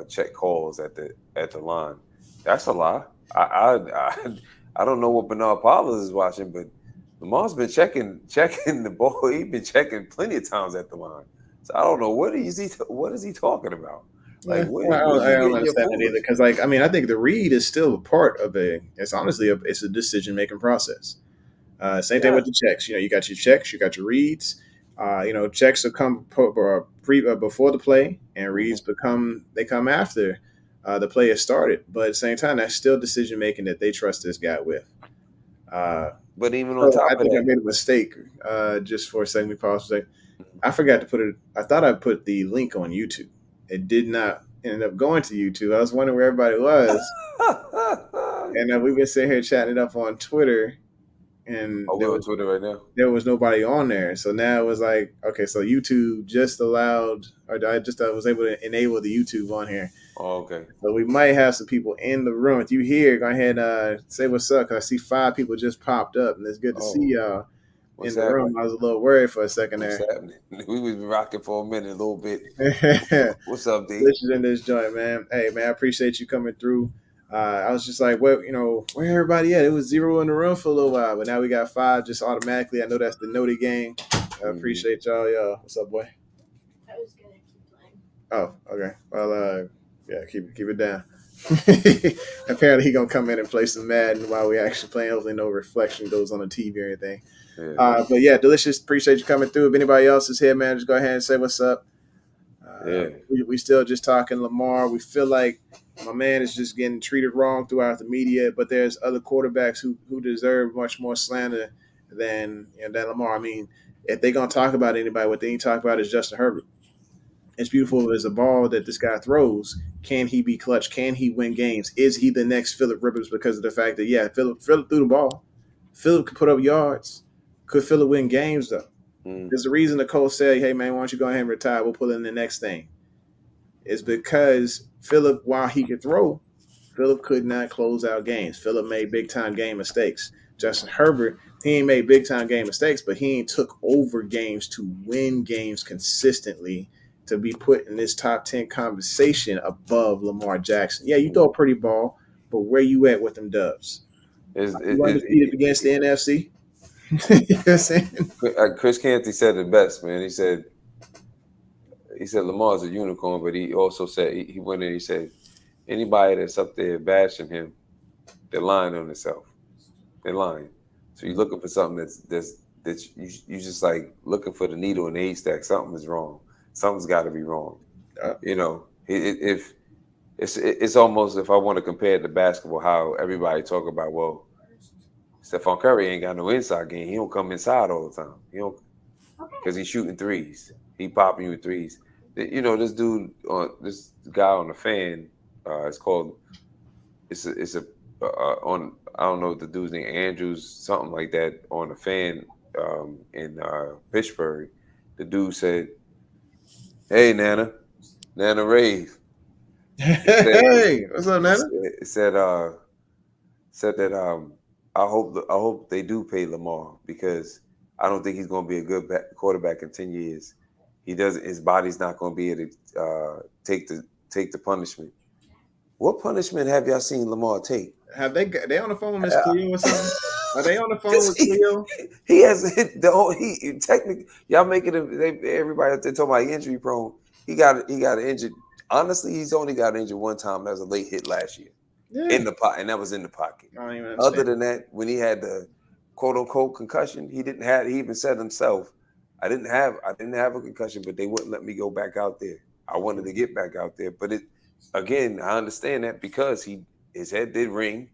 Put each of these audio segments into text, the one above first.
check calls at the line. That's a lie. I don't know what Bernard Paulus is watching, but Lamar's been checking the ball. He's been checking plenty of times at the line. So I don't know what is he talking about? Like Yeah, where I you don't getting your understand it either foolish? because, like, I mean, I think the read is still a part of a. It's honestly it's a decision making process. Same thing Yeah. with the checks. You know, you got your checks, you got your reads. Checks will come before the play, and Hmm. reads come after the play has started. But at the same time, that's still decision making that they trust this guy with. Uh, But even on so I top of think I that, made a mistake. Just for a second, we pause for a second. I forgot to put it. I thought I put the link on YouTube. It did not end up going to YouTube. I was wondering where everybody was, and we've been sitting here chatting it up on Twitter, and oh, we're on Twitter right now. there was nobody on there. So now it was like, okay, so YouTube just allowed, or I just was able to enable the YouTube on here. Oh, okay. So we might have some people in the room. If you here, go ahead and say what's up. Cause I see 5 people just popped up, and it's good to see Oh, y'all in what's the room. happening? I was a little worried for a second What's there. happening? We was rocking for a minute, a little bit. This What's up, D? is in this joint, man. Hey, man, I appreciate you coming through. I was just like, well, where everybody at? It was 0 in the room for a little while, but now we got 5 just automatically. I know that's the Noti gang. I Hmm. appreciate y'all. Y'all, what's up, boy? Oh, okay. Well, yeah, keep it down. Apparently, he gonna come in and play some Madden while we actually playing. Hopefully, no reflection goes on the TV or anything. Yeah, But yeah, delicious. Appreciate you coming through. If anybody else is here, man, just go ahead and say what's up. yeah. We still just talking Lamar. We feel like my man is just getting treated wrong throughout the media, but there's other quarterbacks who deserve much more slander than Lamar. I mean, if they're gonna talk about anybody, what they need to talk about is Justin Herbert. As beautiful as the ball that this guy throws, can he be clutch? Can he win games? Is he the next Philip Rivers? Because of the fact that Philip threw the ball. Philip could put up yards. Could Philip win games though? Mm. There's a reason the coach said, "Hey man, why don't you go ahead and retire? We'll put in the next thing." Is because Philip, while he could throw, Philip could not close out games. Philip made big time game mistakes. Justin Herbert, he ain't made big time game mistakes, but he ain't took over games to win games consistently to be put in this top 10 conversation above Lamar Jackson. Yeah, you throw Mm. a pretty ball, but where you at with them dubs? Is, You is, undefeated against the NFC? You know what I'm saying? Chris Canty said it best, man. He said Lamar's a unicorn, but he also said he went in. He said anybody that's up there bashing him, they're lying on themselves. They're lying. So you're looking for something that's you just like looking for the needle in the haystack. Something is wrong. Something's got to be wrong. Uh, You know, if it's almost if I want to compare it to basketball, how everybody talk about, well, Stephon Curry ain't got no inside game. He don't come inside all the time. He don't because he's shooting threes. He popping you with threes. You know, this dude this guy on the fan. It's called. It's a on. I don't know what the dude's name. Andrews, something like that, on the fan in Pittsburgh. The dude said, "Hey, Nana Rave." He said, hey, what's up, Nana? it said that I hope they do pay Lamar because I don't think he's going to be a good quarterback in 10 years. He doesn't. His body's not going to be able to take the punishment. What punishment have y'all seen Lamar take? They on the phone with Miss Cleo or something? Are they on the phone Because with Cleo? he has hit the whole he technically y'all making him everybody out there talking about injury prone. He got injured. Honestly, he's only got injured one time. That was a late hit last year Yeah, in the pot, and that was in the pocket. I don't even Other understand. than that, when he had the quote unquote concussion, he didn't have. He even said himself, I didn't have a concussion, but they wouldn't let me go back out there. I wanted to get back out there, but it again, I understand that because his head did ring.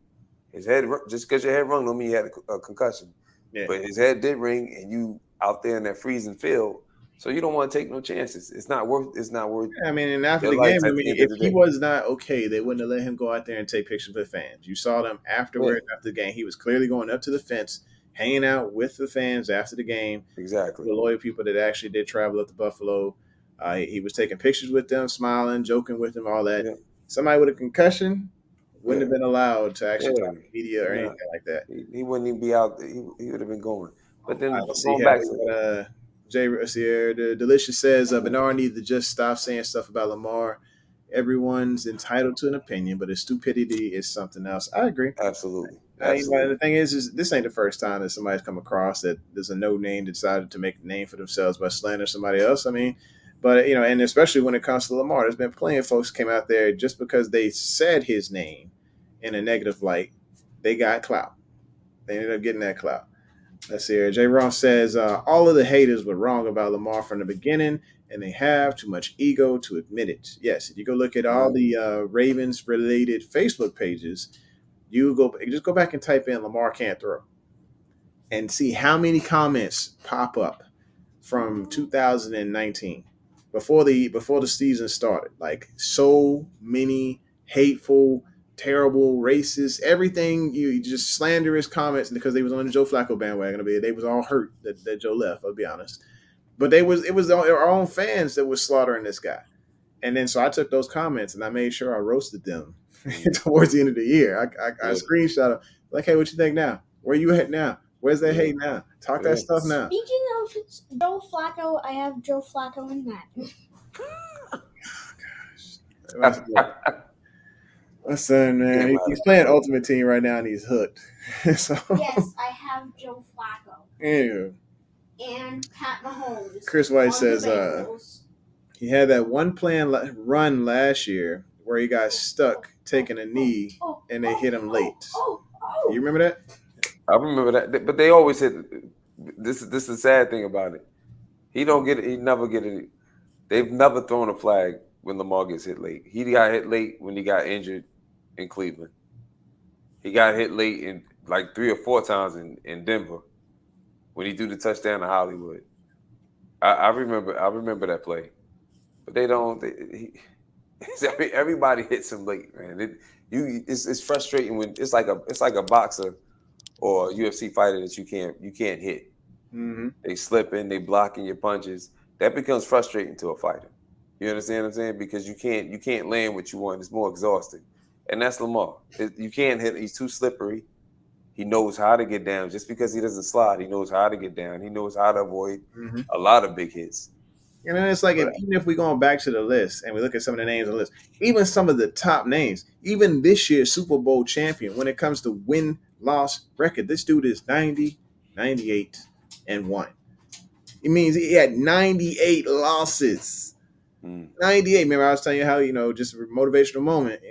His head just because your head rung don't mean you had a concussion, Yeah, but his head did ring, and you out there in that freezing field, so you don't want to take no chances. It's not worth. It's not worth I mean, and after your the life game, I at the mean, end of if the he day. was not okay, they wouldn't have let him go out there and take pictures with fans. You saw them Yeah, afterward, after the game. He was clearly going up to the fence, hanging out with the fans after the game. exactly. The loyal people that actually did travel up to Buffalo. He was taking pictures with them, smiling, joking with them, all that. Yeah, Somebody with a concussion wouldn't have yeah, been allowed to actually yeah. talk to media or No, anything like that. he wouldn't even be out there. He would have been going. But then Let's see going here. back to Jay Sierra, the Delicious says Bernard needs to just stop saying stuff about Lamar. everyone's entitled to an opinion, but his stupidity is something else. I agree. Absolutely, But absolutely. the thing is this ain't the first time that somebody's come across that there's a no name that decided to make a name for themselves by slandering somebody else. I mean, but and especially when it comes to Lamar, there's been plenty of folks came out there just because they said his name in a negative light, they got clout. They ended up getting that clout. Let's see here. Jay Ross says all of the haters were wrong about Lamar from the beginning, and they have too much ego to admit it. Yes, if you go look at all Mm. the Ravens related Facebook pages, you just go back and type in Lamar can't throw and see how many comments pop up from 2019 before the season started. Like so many hateful, terrible, racist, everything you just slanderous comments because they was on the Joe Flacco bandwagon. They was all hurt that Joe left. I'll be honest, but it was our own fans that was slaughtering this guy. And then so I took those comments and I made sure I roasted them Mm. towards the end of the year. I Yeah, screenshot them like, hey, what you think now? Where you at now? Where's that yeah, hate now? Talk that yeah. stuff now. Speaking of Joe Flacco, I have Joe Flacco in that. My son, man, he's playing Ultimate Team right now and he's hooked. So Yes, I have Joe Flacco anyway, and Pat Mahomes. Chris White on the says Bengals. he had that one run last year where he got stuck taking a knee and they hit him late. You remember that? I remember that, but they always said this. This is the sad thing about it. He don't get it. He never get it. They've never thrown a flag when Lamar gets hit late. He got hit late when he got injured in Cleveland. He got hit late in like 3 or 4 times in Denver when he threw the touchdown to Hollywood. I remember that play, but they don't. Everybody hits him late, man. It's frustrating when it's like a boxer or a UFC fighter that you can't hit. Mm-hmm. They slipping, they blocking your punches. That becomes frustrating to a fighter. You understand what I'm saying? Because you can't land what you want. It's more exhausting, and that's Lamar. You can't hit. He's too slippery. He knows how to get down. Just because he doesn't slide, he knows how to get down. He knows how to avoid Mm-hmm. a lot of big hits. And then it's like even if we going back to the list and we look at some of the names on the list, even some of the top names, even this year's Super Bowl champion, when it comes to win-loss record, this dude is 90, 98, and 1. It means he had 98 losses. 98. Remember, I was telling you how, just a motivational moment,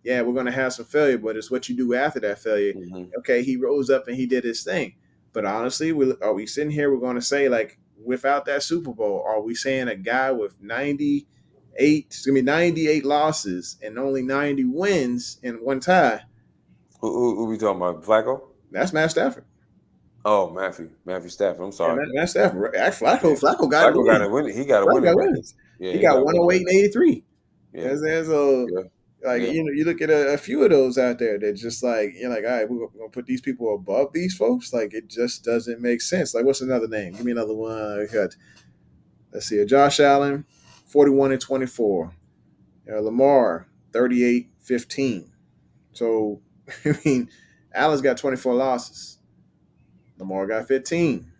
yeah, we're going to have some failure, but it's what you do after that failure. Mm-hmm. Okay, he rose up and he did his thing. But honestly, are we sitting here, we're going to say, like, without that Super Bowl, are we saying a guy with 98 losses and only 90 wins and one tie? Who we talking about? Flacco? That's Matt Stafford. Oh, Matthew Stafford. I'm sorry. Yeah, Matt Stafford. Flacco got to win. He got to win record. Yeah, he got 108 and 83. Yeah. Like, you look at a few of those out there that just like, you're like, all right, we're going to put these people above these folks. Like, it just doesn't make sense. Like, what's another name? Give me another one. Let's see, Josh Allen, 41 and 24. Lamar, 38-15. So, I mean, Allen's got 24 losses. Lamar got 15.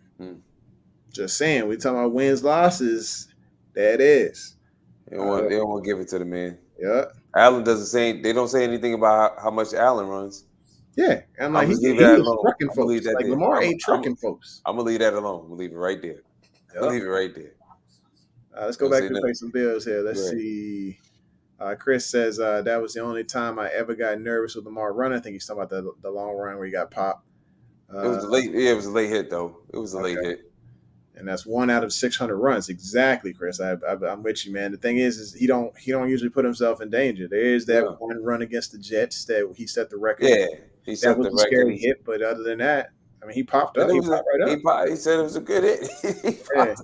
Just saying, we talking about wins, losses. That is. They don't want to give it to the man. Yeah. Allen doesn't say. They don't say anything about how much Allen runs. Yeah, and like he was trucking folks. Like Lamar ain't trucking folks. I'm gonna leave that alone. I'm gonna leave it right there. I'll leave it right there. Let's go back to pay some bills here. Let's see. Chris says that was the only time I ever got nervous with Lamar running. I think he's talking about the long run where he got popped. It was a late. Yeah, it was a late hit though. It was a late hit. And that's 1 out of 600 runs. Exactly, Chris. I'm with you, man. The thing is he don't usually put himself in danger. There is that one run against the Jets that he set the record. Yeah, he set the record. That was a scary hit, but other than that, I mean, he popped up. He popped right up. He said it was a good hit.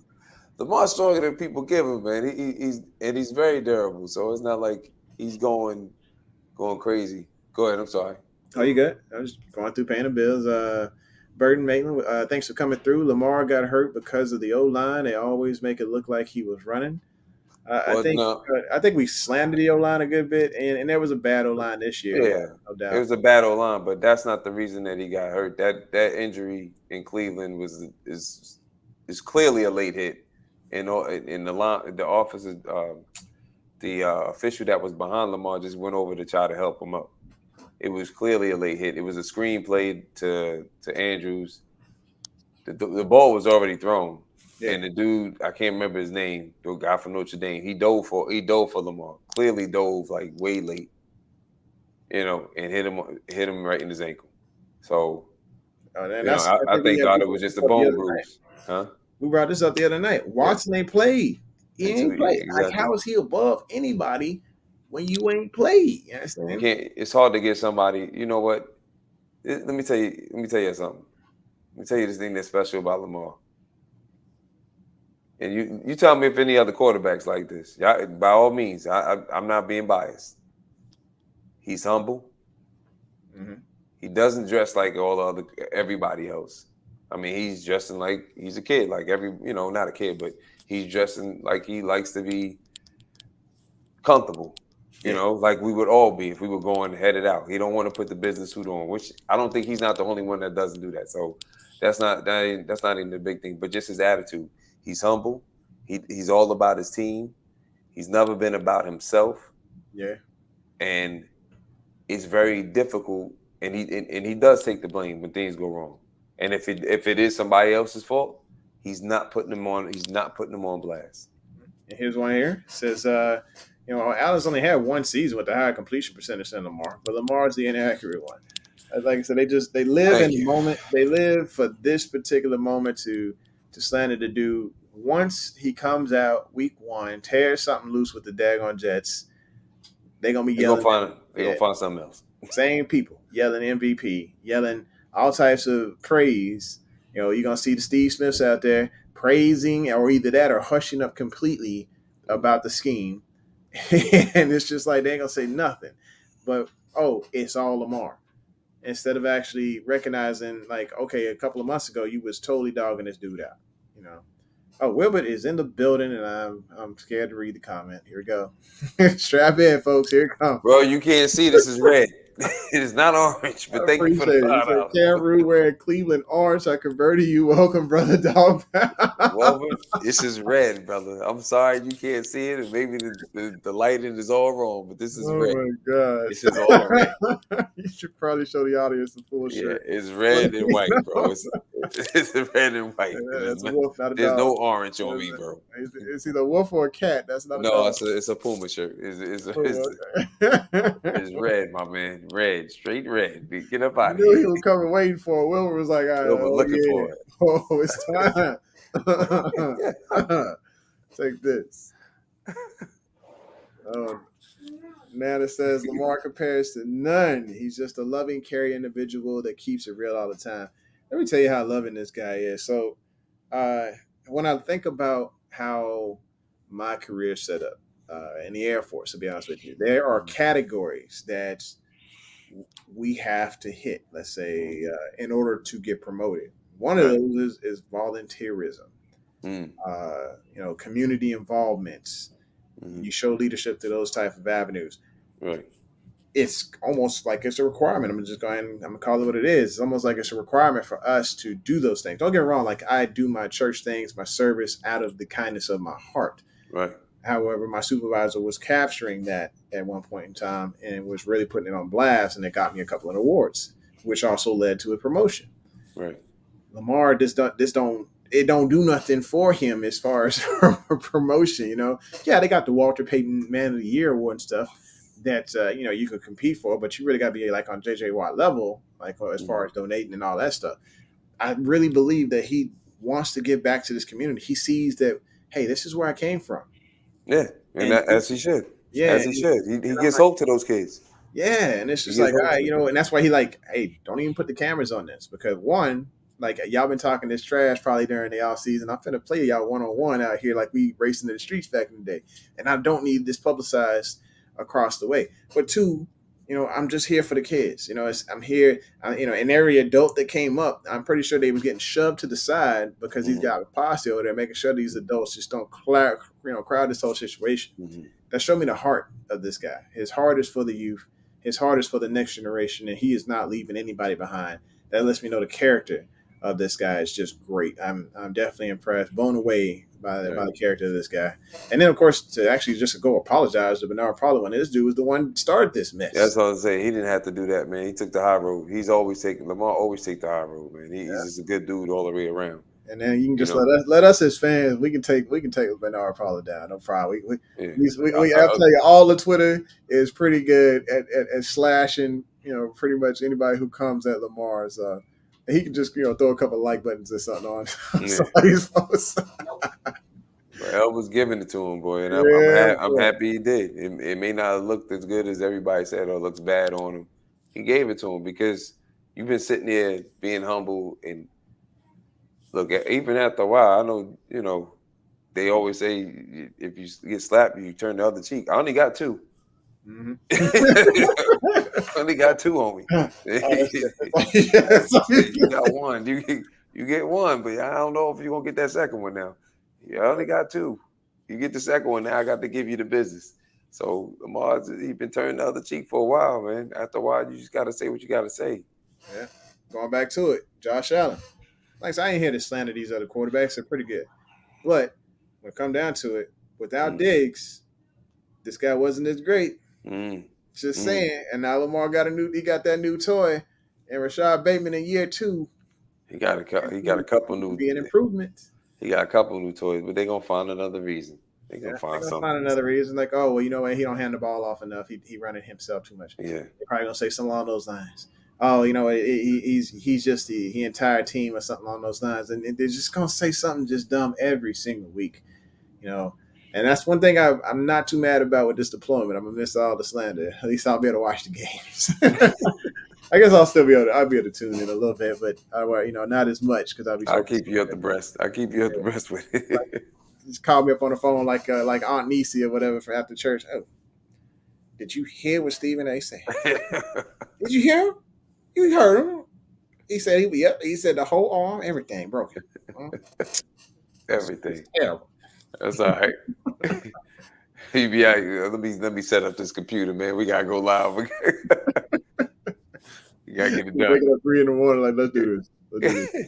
Lamar's stronger than people give him, man. He's very durable, so it's not like he's going crazy. Go ahead. I'm sorry. Oh, you good? I was going through paying the bills. Burton Maitland, thanks for coming through. Lamar got hurt because of the O-line. They always make it look like he was running. I think we slammed the O-line a good bit, and there was a bad O-line this year. Yeah, no doubt. It was a bad O-line, but that's not the reason that he got hurt. That injury in Cleveland is clearly a late hit, and the line, the offensive the official that was behind Lamar just went over to try to help him up. It was clearly a late hit. It was a screen played to Andrews. The ball was already thrown, and the dude, I can't remember his name, the guy from Notre Dame, he dove for Lamar. Clearly dove like way late, and hit him right in his ankle. So I thank God it was just a bone bruise. Huh? We brought this up the other night. Watson ain't played. He ain't played. Exactly. Like, how is he above anybody when you ain't played? You understand? You can't. It's hard to get somebody. You know what? Let me tell you. Let me tell you something. Let me tell you this thing that's special about Lamar. And you tell me if any other quarterbacks like this. By all means, I'm not being biased. He's humble. Mm-hmm. He doesn't dress like everybody else. I mean, he's dressing like he's a kid, like not a kid, but he's dressing like he likes to be comfortable. Like we would all be if we were going headed out. He don't want to put the business suit on, which I don't think he's not the only one that doesn't do that. So that's not even the big thing, but just his attitude. He's humble. He's all about his team. He's never been about himself. Yeah. And it's very difficult, and he does take the blame when things go wrong. And if it is somebody else's fault, he's not putting them on. He's not putting them on blast. And here's one here. It says, Allen's only had one season with the higher completion percentage than Lamar, but Lamar's the inaccurate one. Like I said, they live in the moment. They live for this particular moment to slander the dude. Once he comes out week 1, tears something loose with the daggone Jets, they're gonna be yelling. They're gonna find something else. Same people yelling MVP, yelling all types of praise. You're gonna see the Steve Smiths out there praising, or either that or hushing up completely about the scheme. And it's just like they ain't gonna say nothing. But it's all Lamar. Instead of actually recognizing, like, okay, a couple of months ago you was totally dogging this dude out. Wilbert is in the building, and I'm scared to read the comment. Here we go. Strap in, folks. Here it comes. Bro, you can't see. This is red. It is not orange, but thank you for the $5. Kam Ru wearing Cleveland orange. I converted you. Welcome, brother dog. Well, this is red, brother. I'm sorry you can't see it, and maybe the lighting is all wrong, but this is red. Oh my god, this is all red. You should probably show the audience the full shirt. Yeah, it's red and white, bro. It's red and white. There's no orange on me, bro. It's either a wolf or a cat. That's not. No, it's a Puma shirt. It's red, my man. Red, straight red. Get up out of here. He was coming waiting for it. Wilbur was like, looking for it. Oh, it's time. Take this. Nana says Lamar compares to none. He's just a loving, caring individual that keeps it real all the time. Let me tell you how loving this guy is. So when I think about how my career is set up in the Air Force, to be honest with you, there are categories that we have to hit, let's say, in order to get promoted. One of those is volunteerism, community involvements. Mm-hmm. You show leadership to those type of avenues. Right. It's almost like it's a requirement. I'm gonna call it what it is. It's almost like it's a requirement for us to do those things. Don't get me wrong. Like, I do my church things, my service out of the kindness of my heart. Right. However, my supervisor was capturing that at one point in time and was really putting it on blast, and it got me a couple of awards, which also led to a promotion. Right. Lamar, it don't do nothing for him as far as promotion. Yeah, they got the Walter Payton Man of the Year award and stuff that you could compete for, but you really got to be like on JJ Watt level, like as far as donating and all that stuff. I really believe that he wants to give back to this community. He sees that, hey, this is where I came from. Yeah, and as he should. Yeah, as he should. He gives hope to those kids. Yeah, and it's just like, all right, and that's why he like, hey, don't even put the cameras on this, because one, like, y'all been talking this trash probably during the off season. I'm finna play y'all one-on-one out here like we racing in the streets back in the day, and I don't need this publicized across the way. But two, I'm just here for the kids. I'm here. And every adult that came up, I'm pretty sure they was getting shoved to the side because he's got a posse over there making sure these adults just don't crowd this whole situation. Mm-hmm. That showed me the heart of this guy. His heart is for the youth. His heart is for the next generation, and he is not leaving anybody behind. That lets me know the character of this guy is just great. I'm definitely impressed, blown away by the character of this guy. And then, of course, to actually just go apologize to Bernard Paula when this dude was the one that started this mess. That's what I was saying. He didn't have to do that, man. He took the high road. Lamar always take the high road, man. He's just a good dude all the way around. And then you can just let us as fans, we can take Bernard Paula down, no problem. I'll tell you, all the Twitter is pretty good at slashing, pretty much anybody who comes at Lamar's. He can just throw a couple of like buttons or something on somebody's post. Well, was giving it to him, boy, and I'm happy he did. It may not have looked as good as everybody said or looks bad on him. He gave it to him because you've been sitting there being humble and look. Even after a while, I know, they always say if you get slapped, you turn the other cheek. I only got two. Mm-hmm. Only got two on me. You got one. You get one, but I don't know if you're gonna get that second one now. You only got two. You get the second one now. I got to give you the business. So Lamar, he's been turning the other cheek for a while, man. After a while, you just got to say what you got to say. Yeah. Going back to it, Josh Allen. Like I ain't here to slander these other quarterbacks. They're pretty good, but when it come down to it, without Diggs, this guy wasn't as great. Just saying. And now Lamar got that new toy, and Rashad Bateman in year 2. He got a couple new. Be an improvement. He got a couple new toys, but they're gonna find another reason. They're gonna find another reason. Like, oh well, you know what? He don't hand the ball off enough. He running himself too much. Yeah. They're probably gonna say something along those lines. Oh, you know, he's just the entire team or something along those lines, and they're just gonna say something just dumb every single week, And that's one thing I'm not too mad about with this deployment. I'm gonna miss all the slander. At least I'll be able to watch the games. I guess I'll be able to tune in a little bit, but not as much because I'll keep you at the breast. I'll keep you at the breast with it. Like, just call me up on the phone like Aunt Niecy or whatever for after church. Oh, did you hear what Stephen A. said? Did you hear him? You heard him. He said he said the whole arm, everything broken. Everything. Terrible. That's all right. He be out here. Let me set up this computer, man. We gotta go live. You gotta get it done. Waking up 3 a.m. like let's do this.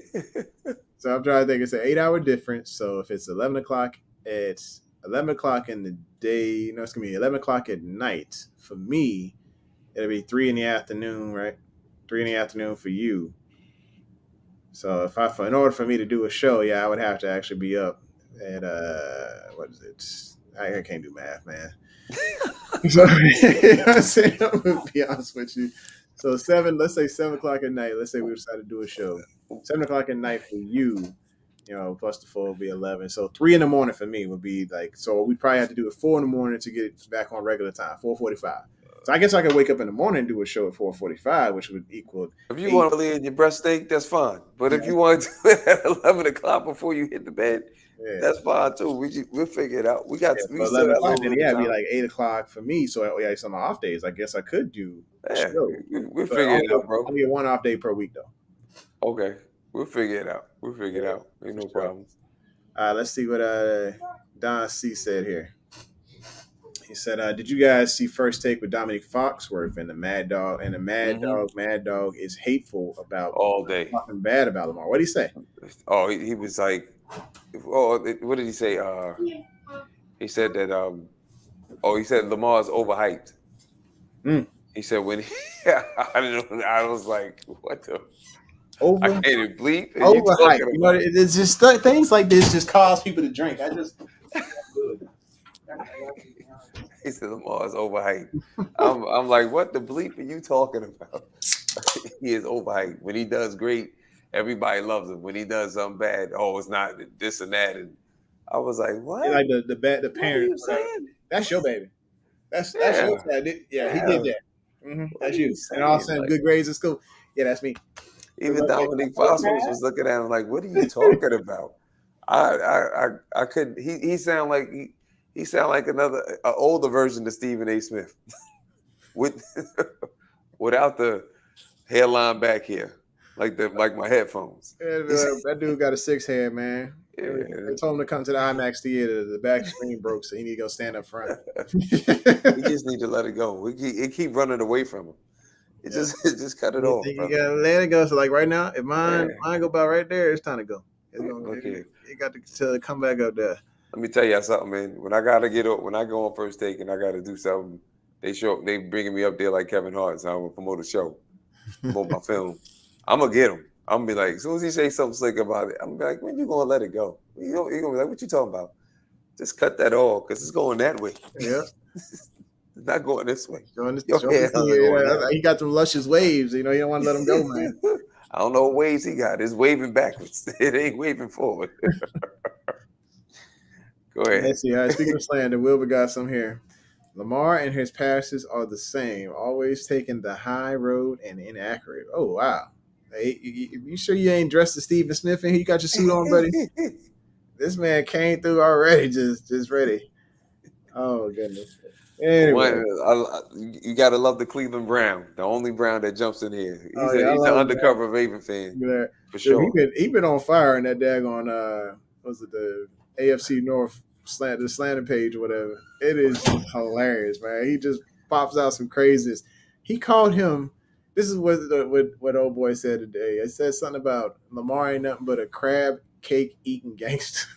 So I'm trying to think. It's an 8-hour difference. So if it's 11 o'clock, it's 11 o'clock in the day. No, it's gonna be 11 o'clock at night for me. It'll be 3 in the afternoon, right? 3 in the afternoon for you. So in order for me to do a show, I would have to actually be up at what is it? I can't do math, man. So I'm gonna be honest with you. So let's say 7 o'clock at night. Let's say we decide to do a show. 7 o'clock at night for you, plus the 4 will be 11. So 3 in the morning for me would be so we'd probably have to do it 4 in the morning to get it back on regular time, 4:45. So I guess I could wake up in the morning and do a show at 4:45, which would equal. If you want to lay in your breast steak, that's fine. But if you want to do it at 11 o'clock before you hit the bed, that's fine too. We'll figure it out. We still got 11 o'clock. It'd be like 8 o'clock for me. So it's on my off days. I guess I could do. We'll figure it out, bro. I'll be 1 off day per week though. Okay, we'll figure it out. Ain't no problems. Let's see what Don C said here. He said, "Did you guys see First Take with Dominic Foxworth and the Mad Dog? And the Mad Dog is hateful about all day, talking bad about Lamar. What did he say? Oh, he was like, what did he say? He said that. He said Lamar's overhyped. He said when I was like, what the? I can't even bleep. Overhyped. It's just things like this just cause people to drink. He said Lamar's overhyped. I'm like, what the bleep are you talking about? He is overhyped. When he does great, everybody loves him. When he does something bad, it's not this and that. And I was like, what? Like the parents. That's your baby. That's your baby. Yeah, he did that. Mm-hmm. That's you. And all of a sudden, good grades in school. Yeah, that's me. Even Dominic Foxworth was looking at him like, what are you talking about? I couldn't. He sound like he sound like an older version of Stephen A. Smith, without the hairline back here, like my headphones. That dude got a 6 head, man. Yeah. They told him to come to the IMAX theater. The back screen broke, so he need to go stand up front. He just need to let it go. It keep running away from him. Just cut it off. You gotta let it go. So right now, if mine go about right there, it's time to go. Look here. He got to come back up there. Let me tell you something, man. When I go on First Take and I gotta do something, they bringing me up there like Kevin Hart, so I'm gonna promote a show, promote my film. I'm gonna get him. I'm gonna be like, as soon as he say something slick about it, I'm gonna be like, when you gonna let it go? You gonna be like, what you talking about? Just cut that off, because it's going that way. Yeah. It's not going this way. He got them luscious waves. You don't want to let him go, man. I don't know what waves he got. It's waving backwards. It ain't waving forward. Go ahead. Let's see. All right, speaking of slander, Wilbur got some here. Lamar and his passes are the same, always taking the high road and inaccurate. Oh, wow. Hey, you sure you ain't dressed as Stephen Smith in here? You got your suit on, buddy? This man came through already, just ready. Oh, goodness. Anyway. You got to love the Cleveland Brown, the only Brown that jumps in here. He's an undercover Raven fan. Yeah. For sure. He been on fire in that daggone, was it the AFC North the slander page or whatever. It is hilarious, man. He just pops out some craziness. He called him. This is what old boy said today. It said something about Lamar ain't nothing but a crab cake eating gangster.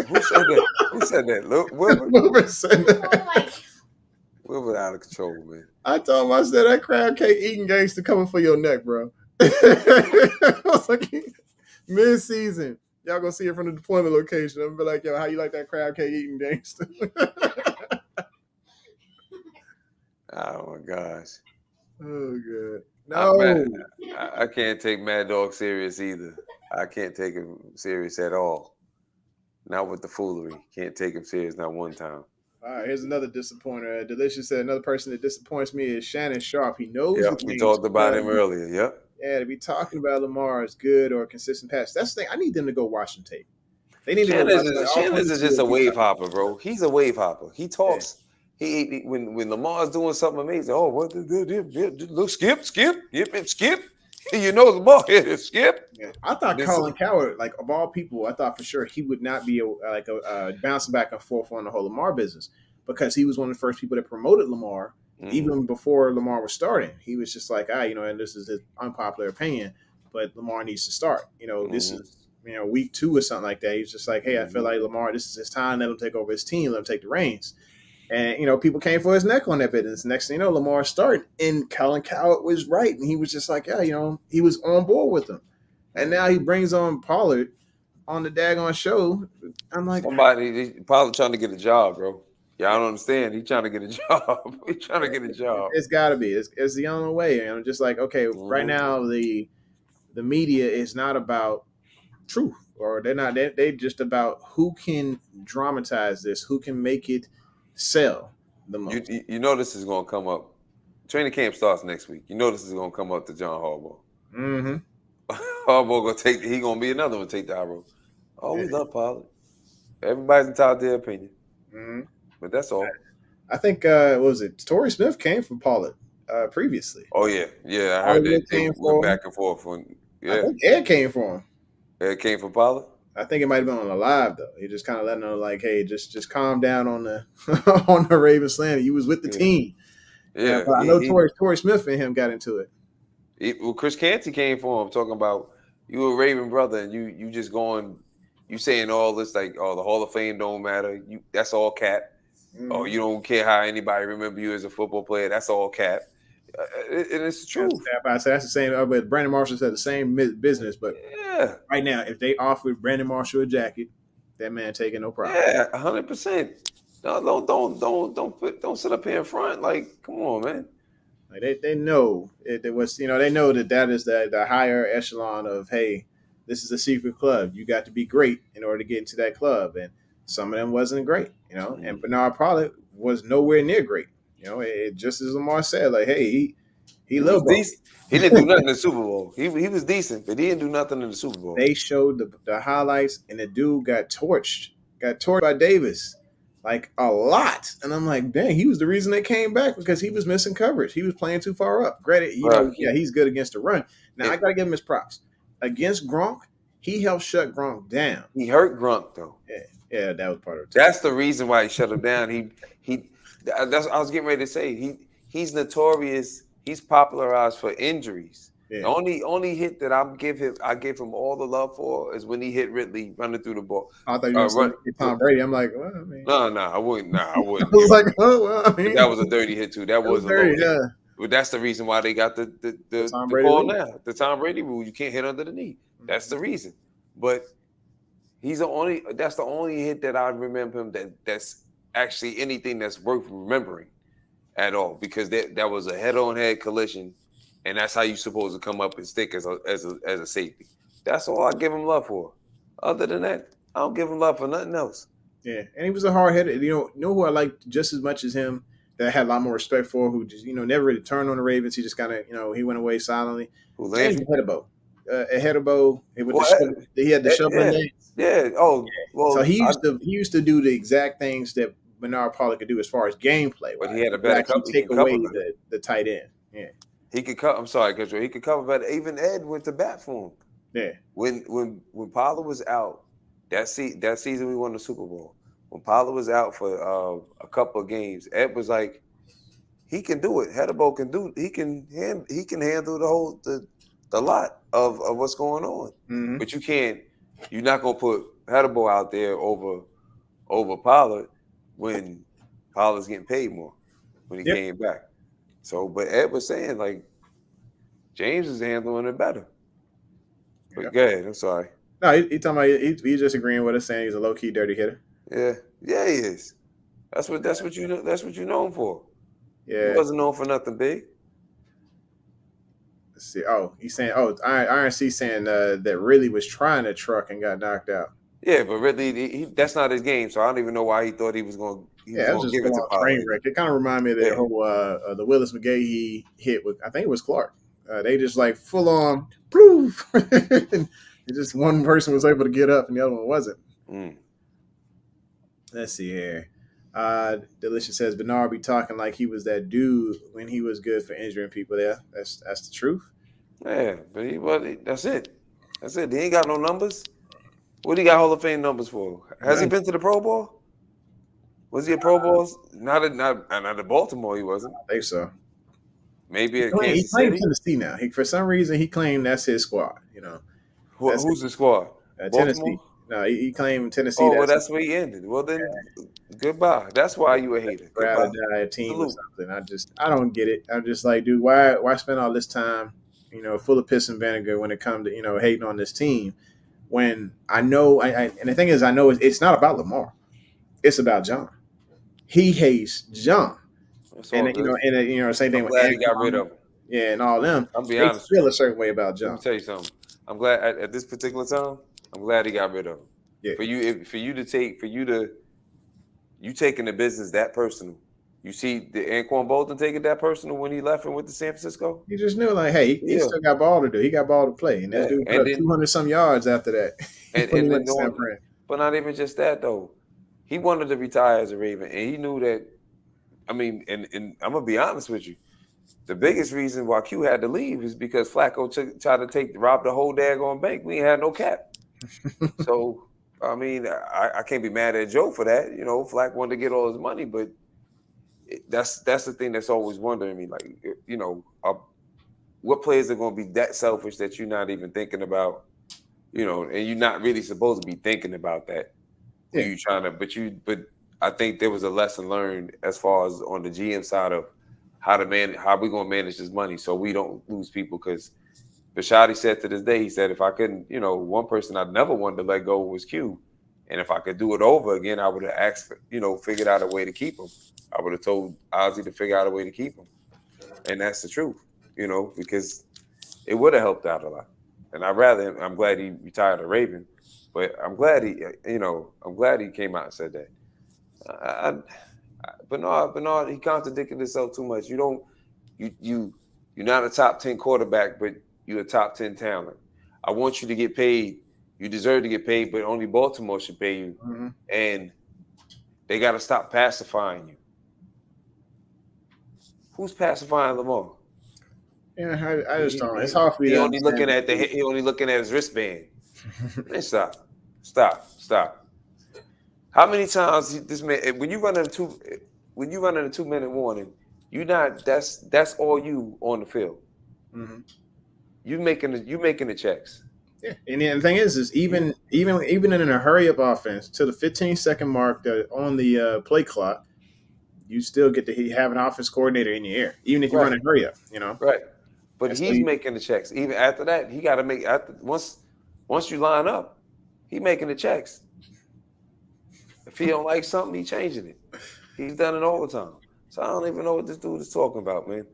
Who said that? Look, Wilbur said that. Wilbur out of control, man. I told him, I said, that crab cake eating gangster coming for your neck, bro. I was like, mid-season. Y'all gonna see it from the deployment location. I'm gonna be like, yo, how you like that crab cake eating gangster? Oh my gosh. Oh good. No. I can't take Mad Dog serious either. I can't take him serious at all. Not with the foolery. Can't take him serious not one time. All right, here's another disappointer. Delicious said another person that disappoints me is Shannon Sharp. He knows. Yeah, we talked about him earlier. Yep. Yeah, to be talking about Lamar's good or consistent pass. That's the thing. I need them to go watch some tape. They need to. Shannon's is just a wave hopper, bro. He's a wave hopper. He talks. Yeah. When Lamar's doing something amazing. Oh, what? Look, skip. You know Lamar here. Skip. Yeah. I thought Colin Coward, like of all people, I thought for sure he would not be a bouncing back and forth on the whole Lamar business because he was one of the first people that promoted Lamar. Even before Lamar was starting, he was just like, and this is his unpopular opinion, but Lamar needs to start. This is, week 2 or something like that. He's just like, hey, I feel like Lamar, this is his time. Let him take over his team. Let him take the reins. And, people came for his neck on that business. Next thing you know, Lamar started, and Colin Coward was right. And he was just like, he was on board with him. And now he brings on Pollard on the daggone show. I'm like, Pollard trying to get a job, bro. Y'all don't understand. He's trying to get a job. He's trying to get a job. It's got to be. It's the only way. I'm just like, okay, right now the media is not about truth, or they're not. They just about who can dramatize this, who can make it sell the most. You know this is going to come up. Training camp starts next week. You know this is going to come up to John Harbaugh. Mm-hmm. Harbaugh he going to be another one to take the high road. Oh, we love Pollard. Everybody's entitled to their opinion. Mm-hmm. But that's all. I think what was it? Torrey Smith came from Pollard previously. Oh yeah. I heard they went back and forth. I think Ed came from him. Ed came from Pollard. I think it might have been on the live though. He just kind of letting them like, hey, just calm down on the on the Raven slander. You was with the team. Yeah, but I know Torrey Smith and him got into it. Well, Chris Canty came from him talking about you a Raven brother and you just going, you saying all this like, oh, the Hall of Fame don't matter. That's all cap. Mm-hmm. Oh, you don't care how anybody remember you as a football player. That's all cap. And it's the truth. That's the same. But Brandon Marshall said the same business. But right now, if they offered Brandon Marshall a jacket, that man taking no problem. Yeah, 100%. No, don't sit up here in front. Like, come on, man. Like they know it was. They know that is the higher echelon of, hey, this is a secret club. You got to be great in order to get into that club, and some of them wasn't great. And Bernard Pollard was nowhere near great. It just as Lamar said, like, hey, he loved decent. He didn't do nothing in the Super Bowl. He was decent, but he didn't do nothing in the Super Bowl. They showed the highlights, and the dude got torched by Davis, like a lot. And I'm like, dang, he was the reason they came back because he was missing coverage. He was playing too far up. Granted, he's good against the run. Now I gotta give him his props. Against Gronk, he helped shut Gronk down. He hurt Gronk though. Yeah, that was part of it. That's the reason why he shut him down. I was getting ready to say he's notorious. He's popularized for injuries. The only hit that I give him all the love for is when he hit Ridley running through the ball. I thought you were going to say Tom Brady. I'm like, well, I mean, No, I wouldn't. I I wouldn't. was like, oh, well, I mean, That was a dirty hit too. That was a dirty, low hit. yeah. But that's the reason why they got the Tom Brady call rule. now. The Tom Brady rule. You can't hit under the knee. That's the reason. But that's the only hit that I remember him that's actually anything that's worth remembering at all, because that was a head-on-head collision, and that's how you supposed to come up and stick as a safety. That's all I give him love for. Other than that, I don't give him love for nothing else. Yeah, and he was a hard hitter. You know who I liked just as much as him, that I had a lot more respect for, who just never really turned on the Ravens. He just kind of he went away silently. James Hedebo. Hedebo, he had the shoveling days. Yeah. Oh, well. So he used to do the exact things that Bernard Pollard could do as far as gameplay. But he had a better cover. Take away the tight end. Yeah. He could cover. I'm sorry, because he could cover better. Even Ed went to bat for him. Yeah. When Pollard was out, that season we won the Super Bowl. When Pollard was out for a couple of games, Ed was like, he can do it. Hedebo can do. He can handle the lot of what's going on. Mm-hmm. But you can't. You're not gonna put Hedebo out there over Pollard when Pollard's getting paid more when he came back. So, but Ed was saying like James is handling it better. But go ahead. I'm sorry. No, he talking about he's just agreeing with us, saying he's a low key dirty hitter. Yeah, he is. That's what you know. That's what you're known for. Yeah, he wasn't known for nothing big. Let's see. Oh, he's saying. Oh, Iron C saying that Ridley was trying to truck and got knocked out. Yeah, but Ridley, that's not his game. So I don't even know why he thought he was going. It was just give it to train wreck. It kind of reminded me of the whole the Willis McGahee hit with, I think it was Clark. They just like full on proof. Just one person was able to get up and the other one wasn't. Let's see here. Delicious says Bernard be talking like he was that dude when he was good for injuring people. There, that's the truth. Yeah, but that's it. That's it. He ain't got no numbers. What he got Hall of Fame numbers for? Has he been to the Pro Bowl? Was he a Pro Bowl? Not at Baltimore. He wasn't. I think so. Maybe at Kansas City. He claimed Tennessee now. For some reason, he claimed that's his squad. Who's the squad? Tennessee. No, he claimed Tennessee. Oh, that's where he ended. Well, then, goodbye. That's why you a hater. Rather die team or something. I don't get it. I'm just like, dude, why spend all this time, full of piss and vinegar when it comes to hating on this team, when I know, and the thing is, I know it's not about Lamar, it's about John. He hates John, and same thing. I'm glad he got rid of him. Yeah, and all them. I'll be honest. Feel a certain way about John. Let me tell you something. I'm glad at this particular time. I'm glad he got rid of him. Yeah. You taking the business that personal. You see the Anquan Bolton taking that personal when he left and went to San Francisco. You just knew, like, hey, he still got ball to do. He got ball to play, and that dude put up 200 some yards after that. But not even just that though. He wanted to retire as a Raven, and he knew that. I mean, and I'm gonna be honest with you. The biggest reason why Q had to leave is because Flacco tried to rob the whole daggone bank. We ain't had no cap. So, I mean, I can't be mad at Joe for that. Flack wanted to get all his money, but that's the thing that's always wondering me. Like, what players are going to be that selfish that you're not even thinking about, and you're not really supposed to be thinking about that. Yeah. You trying to, but I think there was a lesson learned as far as on the GM side of how we going to manage this money so we don't lose people. Because Bishotti said to this day, he said, if I couldn't, one person I'd never wanted to let go was Q. And if I could do it over again, I would have asked, figured out a way to keep him. I would have told Ozzy to figure out a way to keep him. And that's the truth, because it would have helped out a lot. And I'm glad he retired a Raven, but I'm glad he came out and said that. Bernard, he contradicted himself too much. You're not a top 10 quarterback, but you're a top 10 talent. I want you to get paid. You deserve to get paid, but only Baltimore should pay you. Mm-hmm. And they got to stop pacifying you. Who's pacifying Lamar? Yeah, I just don't. It's hard for you. He only looking at his wristband. Man, stop. How many times this man? When you run in a 2-minute warning, that's all you on the field. Mm-hmm. you making the checks. Yeah, and the thing is even in a hurry up offense to the 15-second mark on the play clock, you still get to have an offense coordinator in your ear, even if you run Right, a hurry up. You know, right. But and so he's making the checks. Even after that, he got to make after once you line up, he making the checks. If he don't like something, he changing it. He's done it all the time. So I don't even know what this dude is talking about, man.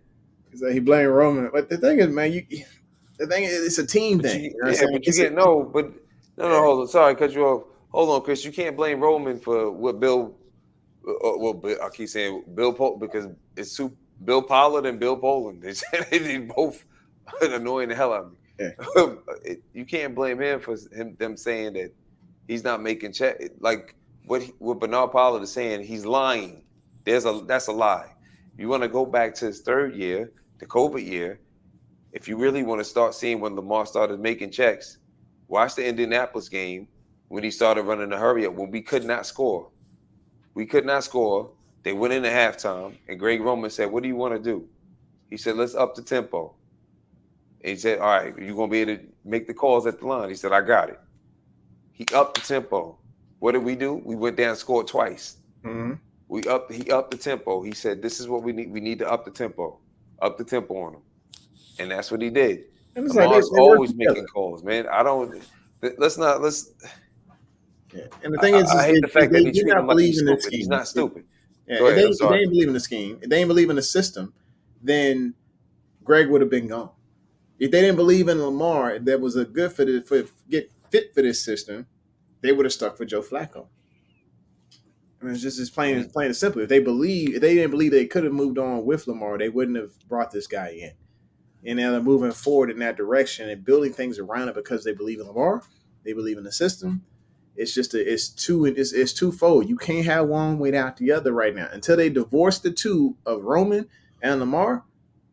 he blamed Roman. But the thing is, man, the thing is, it's a team But thing. you, You know what I'm yeah, saying? but you get no, but no, hold on. Sorry, cut you off. Hold on, Chris. You can't blame Roman for what Bill. I keep saying Bill because it's Bill Pollard and Bill Poland. They both annoying the hell out of Yeah. me. You can't blame him for them saying that he's not making check. Like what Bernard Pollard is saying, he's lying. That's a lie. You want to go back to his third year, the COVID year. If you really want to start seeing when Lamar started making checks, watch the Indianapolis game when he started running the hurry up when we could not score. We could not score. They went into halftime, and Greg Roman said, "What do you want to do?" He said, "Let's up the tempo." And he said, "All right, you're gonna be able to make the calls at the line." He said, "I got it." He upped the tempo. What did we do? We went down and scored twice. Mm-hmm. He upped the tempo. He said, "This is what we need. We need to up the tempo on him," and that's what he did. And it's like Lamar's they work always together. making calls, man. I don't. Let's. Yeah. And the thing is I hate the fact that they we did treat him not like believe he's in the stupid. He's scheme. not stupid. Yeah, Go ahead. I'm if they sorry. didn't believe in the scheme, if they didn't believe in the system, then Greg would have been gone. If they didn't believe in Lamar, that was a good get fit for this system, they would have stuck with Joe Flacco. I mean, it's just plain and simple. If they didn't believe they could have moved on with Lamar, they wouldn't have brought this guy in. And now they're moving forward in that direction and building things around it because they believe in Lamar, they believe in the system. It's twofold. You can't have one without the other right now. Until they divorce the two of Roman and Lamar,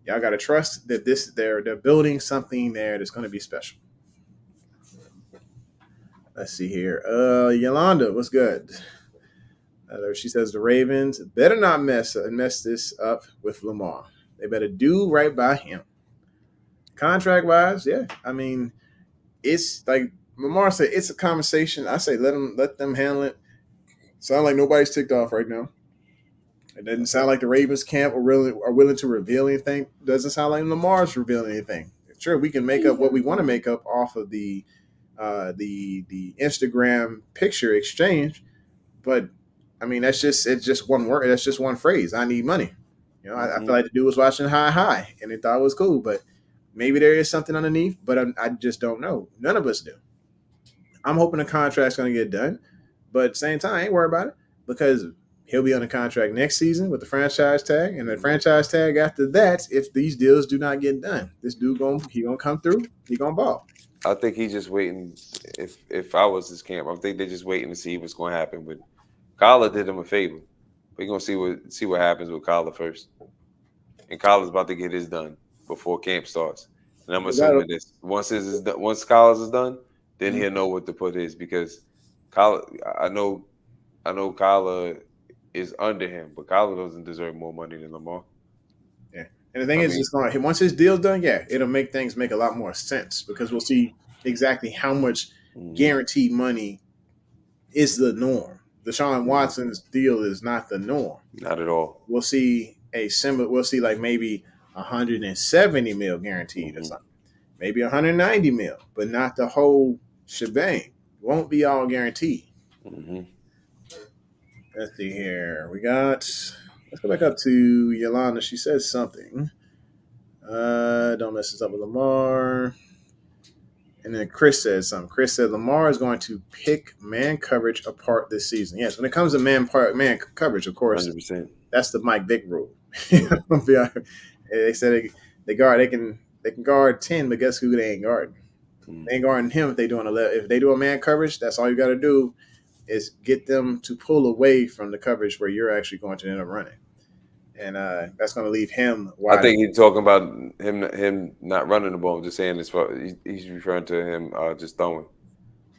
y'all gotta trust that they're building something there that's gonna be special. Let's see here. Yolanda, what's good? She says the Ravens better not mess this up with Lamar. They better do right by him. Contract wise, yeah. I mean, it's like Lamar said, it's a conversation. I say let them handle it. Sound like nobody's ticked off right now. It doesn't sound like the Ravens camp are willing to reveal anything. Doesn't sound like Lamar's revealing anything. Sure, we can make up what we want to make up off of the Instagram picture exchange, but I mean it's just one word. That's just one phrase. I need money. You know, I feel like the dude was watching High and they thought it was cool, but maybe there is something underneath. But I just don't know. None of us do. I'm hoping the contract's going to get done, but at the same time, I ain't worried about it because he'll be on the contract next season with the franchise tag, and the franchise tag after that. If these deals do not get done, this dude gonna come through. He gonna ball. I think he's just waiting. If I was his camp, I think they're just waiting to see what's going to happen. But Kyler did him a favor. We're gonna see what happens with Kyler first, and Kyler's about to get his done before camp starts. And I'm assuming this once Kyler's is done, then he'll know what to put his because Kyler. I know Kyler is under him, but Kyler doesn't deserve more money than Lamar. Yeah, and the thing is, just going once his deal's done, yeah, it'll make things make a lot more sense because we'll see exactly how much guaranteed money is the norm. Deshaun Watson's deal is not the norm. Not at all. We'll see we'll see like maybe 170 mil guaranteed or something. Maybe 190 mil, but not the whole shebang. Won't be all guaranteed. Let's see here. Let's go back up to Yolanda. She says something. Don't mess this up with Lamar. And then Chris says something. Chris said Lamar is going to pick man coverage apart this season. Yes, when it comes to man coverage, of course, 100%. That's the Mike Vick rule. They said they can guard 10, but guess who they ain't guarding? They ain't guarding him if they doing 11. If they do a man coverage, that's all you got to do is get them to pull away from the coverage where you're actually going to end up running, and that's going to leave him wide. I think he's talking about him not running the ball. I'm just saying he's referring to him just throwing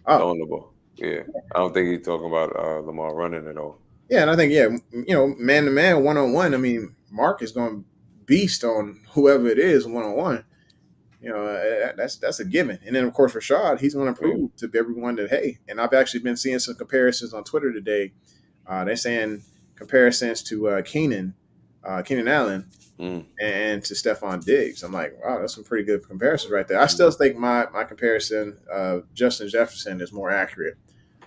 the ball. Yeah, I don't think he's talking about Lamar running at all. Yeah, and I think man to man, 1-on-1. I mean, Mark is going to beast on whoever it is 1-on-1. That's a given. And then of course Rashad, he's going to Yeah. prove to everyone that hey. And I've actually been seeing some comparisons on Twitter today. They're saying comparisons to Keenan Allen, Mm. and to Stephon Diggs. I'm like, wow, that's some pretty good comparisons right there. I still think my comparison of Justin Jefferson is more accurate.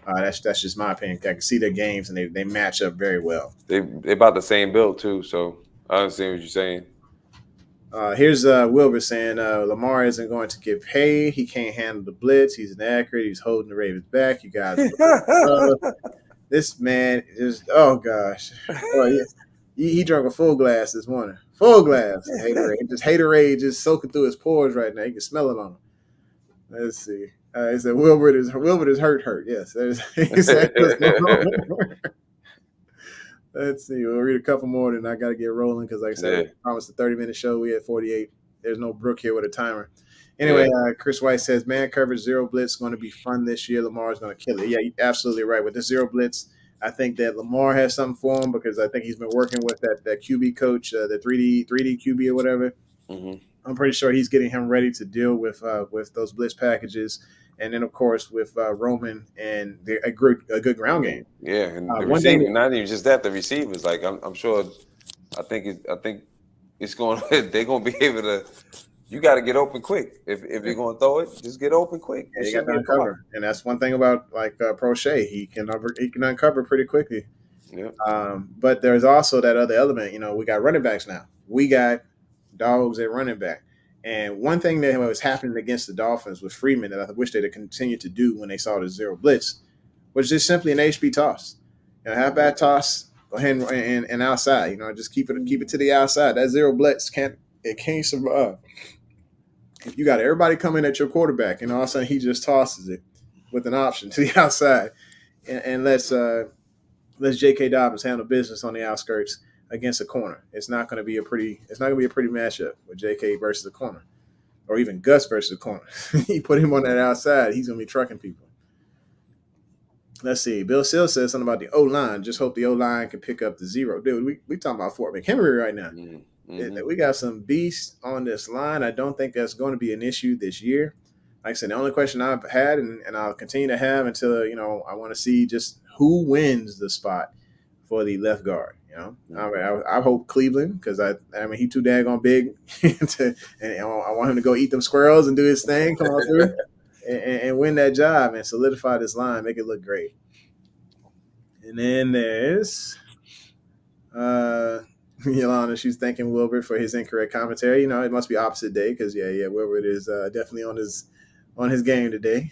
That's just my opinion. I can see their games and they match up very well. They about the same build too, so I understand what you're saying. Here's Wilbur saying Lamar isn't going to get paid. He can't handle the blitz. He's inaccurate. He's holding the Ravens back. You guys, this man is oh gosh, oh, he drank a full glass this morning. Full glass. Haterade just soaking through his pores right now. You can smell it on him. Let's see. He said Wilbert is hurt. Yes, exactly. Let's see. We'll read a couple more, then I got to get rolling because, like I said, I promised a 30-minute show. We had 48. There's no Brooke here with a timer. Anyway, Chris White says, man coverage, zero blitz, going to be fun this year. Lamar is going to kill it. Yeah, you're absolutely right. With the zero blitz, I think that Lamar has something for him because I think he's been working with that QB coach, the 3D QB or whatever. Mm-hmm. I'm pretty sure he's getting him ready to deal with those blitz packages. And then, of course, with Roman and a good ground game. Yeah, and the receiver, not even just that, the receivers. Like I'm sure, I think it's going. They're going to be able to. You got to get open quick. If you're going to throw it, just get open quick. Yeah, you got to uncover, and that's one thing about like Prochet. He can uncover pretty quickly. Yeah. But there's also that other element. We got running backs now. We got dogs at running back. And one thing that was happening against the Dolphins with Freeman that I wish they'd have continued to do when they saw the zero blitz was just simply an HB toss. Have bad toss, go ahead and outside. Just keep it to the outside. That zero blitz can't survive. If you got everybody coming at your quarterback, and all of a sudden he just tosses it with an option to the outside, and let's J.K. Dobbins handle business on the outskirts against a corner. It's not going to be a pretty matchup with J.K. versus a corner, or even Gus versus a corner. You put him on that outside, he's going to be trucking people. Let's see. Bill Sill says something about the O-line. Just hope the O-line can pick up the zero. Dude, we talking about Fort McHenry right now. Mm-hmm. We got some beasts on this line. I don't think that's going to be an issue this year. Like I said, the only question I've had and I'll continue to have until, I want to see just who wins the spot for the left guard. I hope Cleveland because I mean he too daggone big, and I want him to go eat them squirrels and do his thing, come on through, and win that job and solidify this line, make it look great. And then there's Yolanda. She's thanking Wilbert for his incorrect commentary. It must be opposite day because Wilbert is definitely on his game today.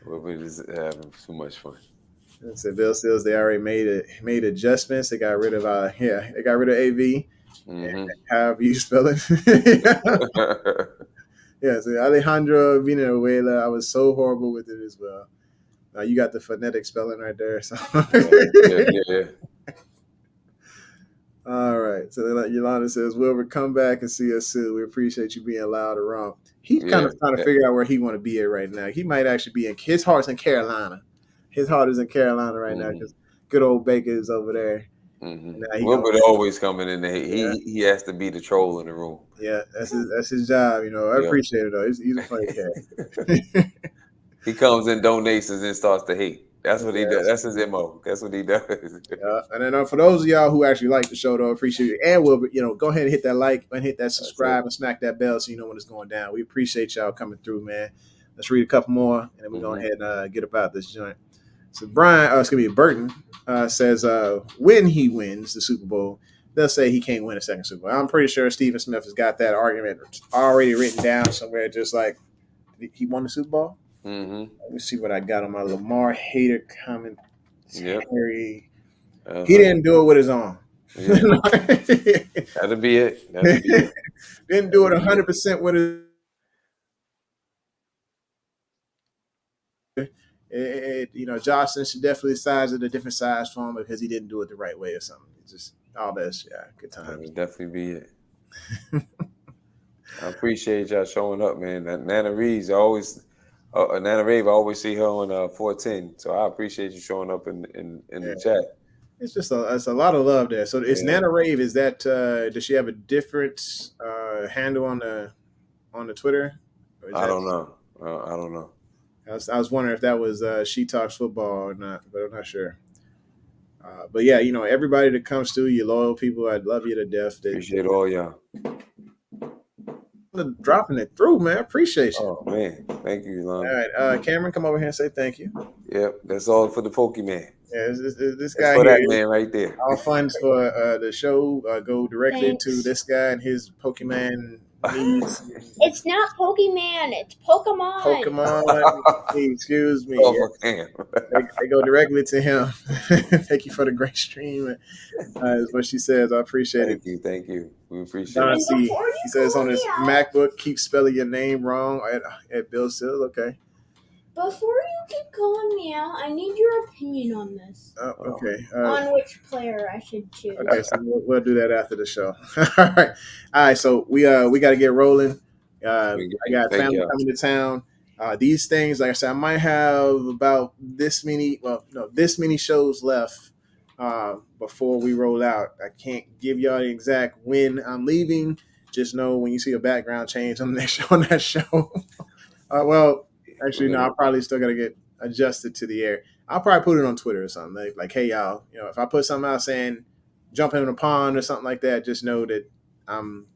Wilbert is having too much fun. So Bill Sills, they already made adjustments. They got rid of they got rid of AV. Mm-hmm. However you spell it. Yeah, so Alejandro Villanueva, I was so horrible with it as well. You got the phonetic spelling right there. So. Yeah. All right. So Yolanda says, Wilbur, come back and see us soon. We appreciate you being loud or wrong. He's kind of trying to figure out where he want to be at right now. He might actually be his heart's in Carolina. His heart is in Carolina right now because good old Baker is over there. Mm-hmm. Wilbur always coming in there. He has to be the troll in the room. Yeah, that's his job. I appreciate it though. He's a funny cat. He comes in donations and starts to hate. That's what he does. That's his MO. That's what he does. And then for those of y'all who actually like the show, though, appreciate it. And Wilbur, go ahead and hit that like and hit that subscribe and smack that bell so you know when it's going down. We appreciate y'all coming through, man. Let's read a couple more, and then we're going ahead and get about this joint. So Burton says when he wins the Super Bowl, they'll say he can't win a second Super Bowl. I'm pretty sure Stephen Smith has got that argument already written down somewhere, just like he won the Super Bowl. Mm-hmm. Let me see what I got on my Lamar hater comment. Yep. He didn't do it with his arm. Yeah. That'll be it. Didn't do it 100% with his. Johnson should definitely size it a different size for him because he didn't do it the right way or something. It's just all this, good times. That'll definitely be it. I appreciate y'all showing up, man. Nana Reeves always. Nana Rave, I always see her on 410, so I appreciate you showing up in the chat. It's just it's a lot of love there. So it's Nana Rave. Is that does she have a different handle on the on the Twitter? Or is I that- don't know. I don't know. I was wondering if that was She Talks Football or not, but I'm not sure. But yeah, everybody that comes through, you loyal people, I love you to death. Appreciate all y'all. Dropping it through, man. Appreciate you. Oh man, thank you, All Elon. right, Cameron, come over here and say thank you. Yep, that's all for the Pokemon. Yeah, this That's guy for here. that man right there. All funds for the show go directly Thanks. to this guy and his Pokemon needs. It's not Pokemon, it's Pokemon. Pokemon. Excuse me. Oh, Yeah. damn. They go directly to him. Thank you for the great stream. Is what she says. I appreciate it. Thank you. We appreciate Don it. C. He says on his MacBook, keep spelling your name wrong at Bill Sill. Okay. Before you keep calling me out, I need your opinion on this. Okay. On which player I should choose. Okay, so we'll do that after the show. All right. So we got to get rolling. I got family coming to town. These things, like I said, I might have about this many shows left before we roll out. I can't give y'all the exact when I'm leaving. Just know when you see a background change on that show. Well, actually, no, I probably still got to get adjusted to the air. I'll probably put it on Twitter or something like, hey, y'all, if I put something out saying jump in the pond or something like that, just know that I'm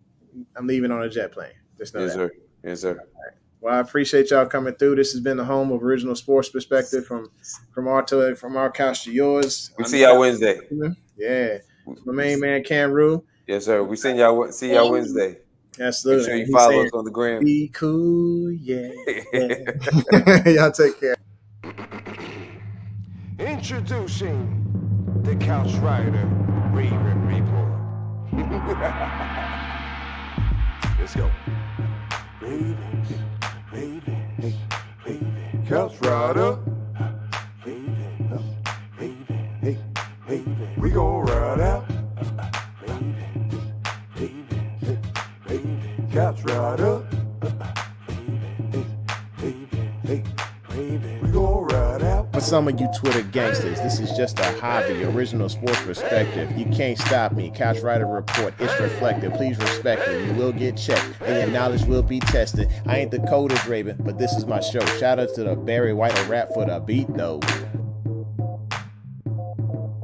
leaving on a jet plane. Just know Yes, that. sir. Yes, sir. Right. Well, I appreciate y'all coming through. This has been the home of Original Sports Perspective from our couch to yours. We see y'all Wednesday. Yeah. My main man, Kam Ru. Yes, sir. We see y'all Wednesday. Absolutely. Make sure you follow us on the gram. Be cool, yeah. Y'all take care. Introducing the Couch Rider Raven Report. Let's go. Ravens, Ravens, Ravens. Couch Rider. Ravens, Ravens, hey, Ravens. We gon' ride out. Ravens, Ravens, Ravens. Couch Rider. Ravens, Ravens, hey, Ravens. We gon' ride out. For some of you Twitter gangsters, this is just a hobby, Original Sports Perspective. You can't stop me. Couch Rider Report, it's reflective. Please respect it. You will get checked, and your knowledge will be tested. I ain't the coldest Raven, but this is my show. Shout out to the Barry White rap for the beat, though.